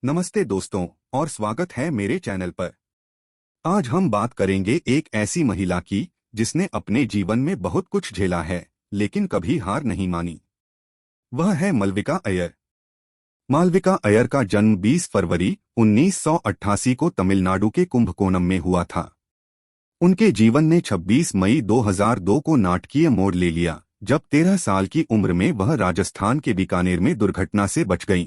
नमस्ते दोस्तों और स्वागत है मेरे चैनल पर। आज हम बात करेंगे एक ऐसी महिला की जिसने अपने जीवन में बहुत कुछ झेला है लेकिन कभी हार नहीं मानी। वह है मालविका अय्यर। मालविका अय्यर का जन्म 20 फरवरी 1988 को तमिलनाडु के कुंभकोणम में हुआ था। उनके जीवन ने 26 मई 2002 को नाटकीय मोड़ ले लिया जब 13 साल की उम्र में वह राजस्थान के बीकानेर में दुर्घटना से बच गईं।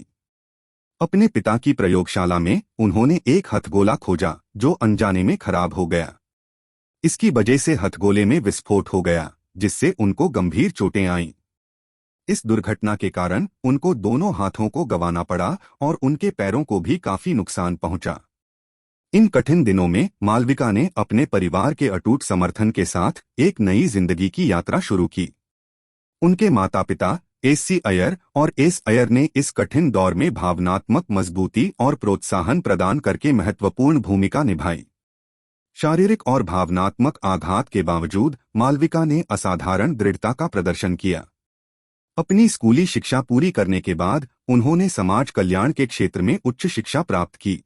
अपने पिता की प्रयोगशाला में उन्होंने एक हथगोला खोजा जो अनजाने में खराब हो गया। इसकी वजह से हथगोले में विस्फोट हो गया जिससे उनको गंभीर चोटें आईं। इस दुर्घटना के कारण उनको दोनों हाथों को गंवाना पड़ा और उनके पैरों को भी काफी नुकसान पहुंचा। इन कठिन दिनों में मालविका ने अपने परिवार के अटूट समर्थन के साथ एक नई जिंदगी की यात्रा शुरू की। उनके माता पिता एस.सी. अय्यर और एस. अय्यर ने इस कठिन दौर में भावनात्मक मजबूती और प्रोत्साहन प्रदान करके महत्वपूर्ण भूमिका निभाई। शारीरिक और भावनात्मक आघात के बावजूद मालविका ने असाधारण दृढ़ता का प्रदर्शन किया। अपनी स्कूली शिक्षा पूरी करने के बाद उन्होंने समाज कल्याण के क्षेत्र में उच्च शिक्षा प्राप्त की।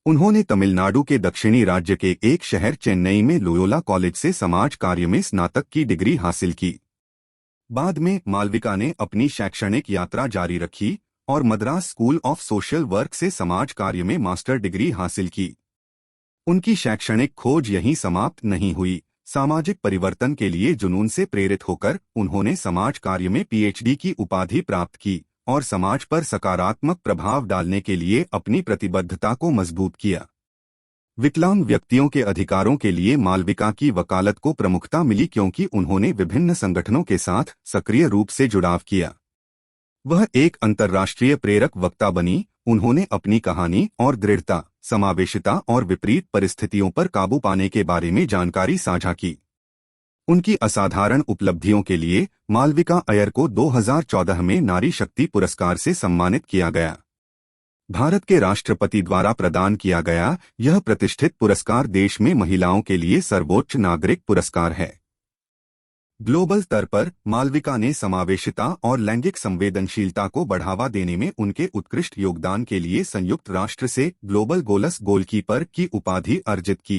उन्होंने तमिलनाडु के दक्षिणी राज्य के एक शहर चेन्नई में लोयोला कॉलेज से समाज कार्य में स्नातक की डिग्री हासिल की। बाद में मालविका ने अपनी शैक्षणिक यात्रा जारी रखी और Madras school of social work से समाज कार्य में मास्टर डिग्री हासिल की। उनकी शैक्षणिक खोज यहीं समाप्त नहीं हुई। सामाजिक परिवर्तन के लिए जुनून से प्रेरित होकर उन्होंने समाज कार्य में पीएचडी की उपाधि प्राप्त की और समाज पर सकारात्मक प्रभाव डालने के लिए अपनी प्रतिबद्धता को मजबूत किया। विकलांग व्यक्तियों के अधिकारों के लिए मालविका की वकालत को प्रमुखता मिली क्योंकि उन्होंने विभिन्न संगठनों के साथ सक्रिय रूप से जुड़ाव किया। वह एक अंतर्राष्ट्रीय प्रेरक वक्ता बनी। उन्होंने अपनी कहानी और दृढ़ता, समावेशिता और विपरीत परिस्थितियों पर काबू पाने के बारे में जानकारी साझा की। उनकी असाधारण उपलब्धियों के लिए मालविका अय्यर को 2014 में नारी शक्ति पुरस्कार से सम्मानित किया गया। भारत के राष्ट्रपति द्वारा प्रदान किया गया यह प्रतिष्ठित पुरस्कार देश में महिलाओं के लिए सर्वोच्च नागरिक पुरस्कार है। ग्लोबल स्तर पर मालविका ने समावेशिता और लैंगिक संवेदनशीलता को बढ़ावा देने में उनके उत्कृष्ट योगदान के लिए संयुक्त राष्ट्र से ग्लोबल गोल्स गोलकीपर की उपाधि अर्जित की।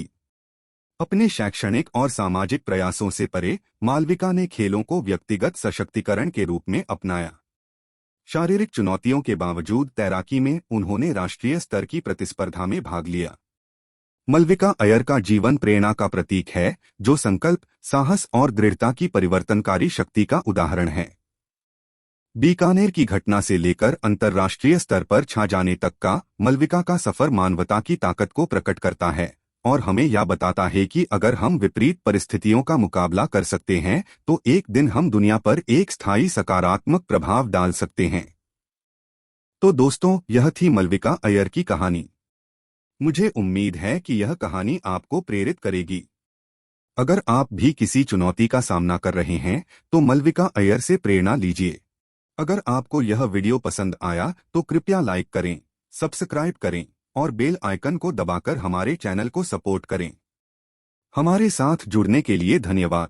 अपने शैक्षणिक और सामाजिक प्रयासों से परे मालविका ने खेलों को व्यक्तिगत सशक्तिकरण के रूप में अपनाया। शारीरिक चुनौतियों के बावजूद तैराकी में उन्होंने राष्ट्रीय स्तर की प्रतिस्पर्धा में भाग लिया। मालविका अय्यर का जीवन प्रेरणा का प्रतीक है जो संकल्प, साहस और दृढ़ता की परिवर्तनकारी शक्ति का उदाहरण है। बीकानेर की घटना से लेकर अंतर्राष्ट्रीय स्तर पर छा जाने तक का मालविका का सफर मानवता की ताकत को प्रकट करता है और हमें यह बताता है कि अगर हम विपरीत परिस्थितियों का मुकाबला कर सकते हैं तो एक दिन हम दुनिया पर एक स्थायी सकारात्मक प्रभाव डाल सकते हैं। तो दोस्तों, यह थी मालविका अय्यर की कहानी। मुझे उम्मीद है कि यह कहानी आपको प्रेरित करेगी। अगर आप भी किसी चुनौती का सामना कर रहे हैं तो मालविका अय्यर से प्रेरणा लीजिए। अगर आपको यह वीडियो पसंद आया तो कृपया लाइक करें, सब्सक्राइब करें और बेल आइकन को दबाकर हमारे चैनल को सपोर्ट करें। हमारे साथ जुड़ने के लिए धन्यवाद।